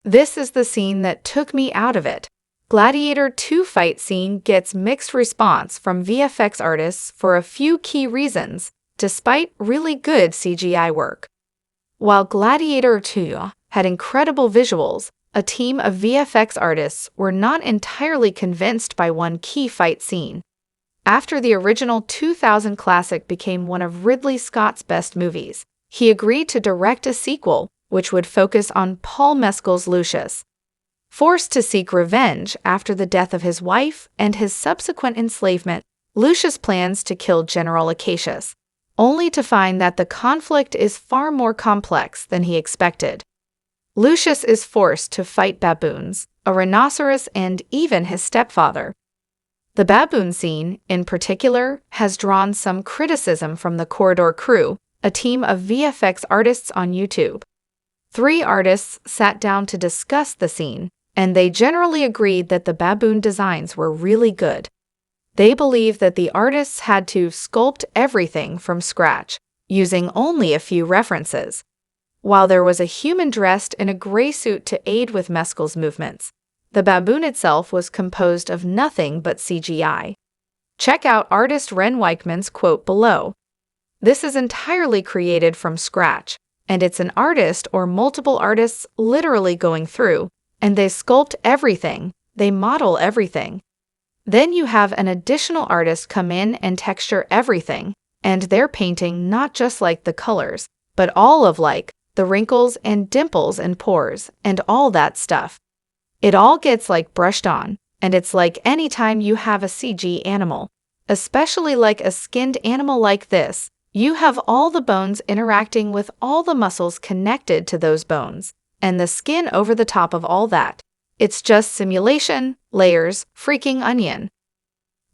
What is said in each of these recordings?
This is the scene that took me out of it. Gladiator 2 fight scene gets mixed response from VFX artists for a few key reasons, despite really good CGI work. While Gladiator 2 had incredible visuals, a team of VFX artists were not entirely convinced by one key fight scene. After the original 2000 classic became one of Ridley Scott's best movies, he agreed to direct a sequel, which would focus on Paul Mescal's Lucius. Forced to seek revenge after the death of his wife and his subsequent enslavement, Lucius plans to kill General Acacius, only to find that the conflict is far more complex than he expected. Lucius is forced to fight baboons, a rhinoceros, and even his stepfather. The baboon scene, in particular, has drawn some criticism from the Corridor crew, a team of VFX artists on YouTube. 3 artists sat down to discuss the scene, and they generally agreed that the baboon designs were really good. They believe that the artists had to sculpt everything from scratch, using only a few references. While there was a human dressed in a gray suit to aid with Mescal's movements, the baboon itself was composed of nothing but CGI. Check out artist Ren Weichman's quote below. This is entirely created from scratch, and it's an artist or multiple artists literally going through, and they sculpt everything, they model everything. Then you have an additional artist come in and texture everything, and they're painting not just like the colors, but all of like the wrinkles and dimples and pores and all that stuff. It all gets like brushed on, and it's like anytime you have a CG animal, especially like a skinned animal like this, you have all the bones interacting with all the muscles connected to those bones, and the skin over the top of all that. It's just simulation, layers, freaking onion.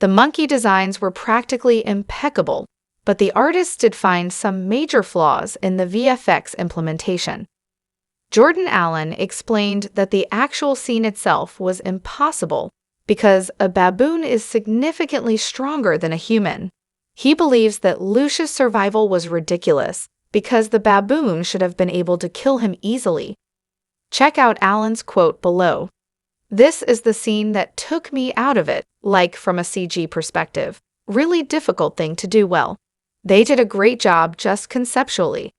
The monkey designs were practically impeccable, but the artists did find some major flaws in the VFX implementation. Jordan Allen explained that the actual scene itself was impossible because a baboon is significantly stronger than a human. He believes that Lucius' survival was ridiculous because the baboon should have been able to kill him easily. Check out Allen's quote below. This is the scene that took me out of it, like from a CG perspective. Really difficult thing to do well. They did a great job just conceptually.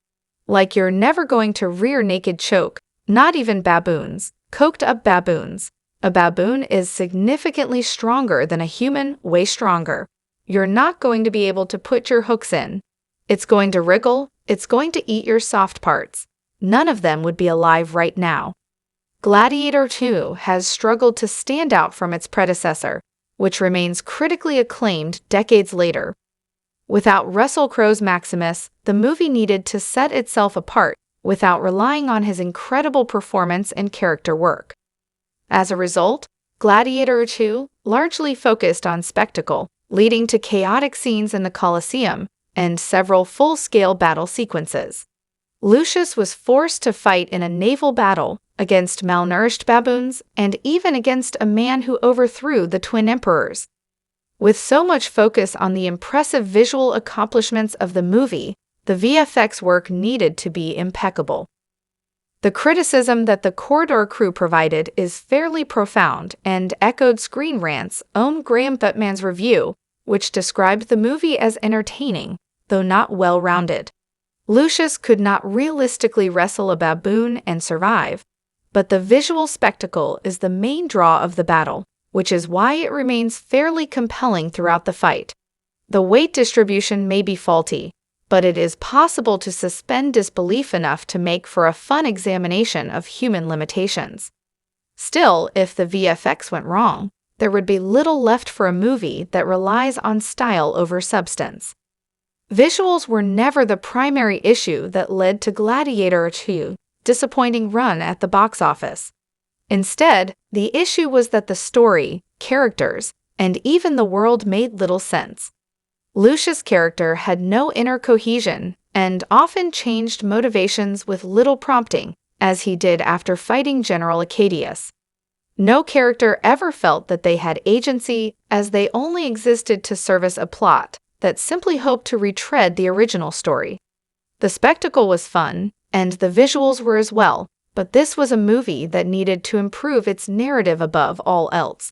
Like you're never going to rear naked choke, not even baboons, coked up baboons. A baboon is significantly stronger than a human, way stronger. You're not going to be able to put your hooks in. It's going to wriggle, it's going to eat your soft parts. None of them would be alive right now. Gladiator 2 has struggled to stand out from its predecessor, which remains critically acclaimed decades later. Without Russell Crowe's Maximus, the movie needed to set itself apart without relying on his incredible performance and character work. As a result, Gladiator 2 largely focused on spectacle, leading to chaotic scenes in the Colosseum and several full-scale battle sequences. Lucius was forced to fight in a naval battle against malnourished baboons and even against a man who overthrew the twin emperors. With so much focus on the impressive visual accomplishments of the movie, the VFX work needed to be impeccable. The criticism that the Corridor crew provided is fairly profound and echoed Screen Rant's own Graham Buttman's review, which described the movie as entertaining, though not well-rounded. Lucius could not realistically wrestle a baboon and survive, but the visual spectacle is the main draw of the battle, which is why it remains fairly compelling throughout the fight. The weight distribution may be faulty, but it is possible to suspend disbelief enough to make for a fun examination of human limitations. Still, if the VFX went wrong, there would be little left for a movie that relies on style over substance. Visuals were never the primary issue that led to Gladiator 2's disappointing run at the box office. Instead, the issue was that the story, characters, and even the world made little sense. Lucius' character had no inner cohesion and often changed motivations with little prompting, as he did after fighting General Acacius. No character ever felt that they had agency, as they only existed to service a plot that simply hoped to retread the original story. The spectacle was fun, and the visuals were as well, But this was a movie that needed to improve its narrative above all else.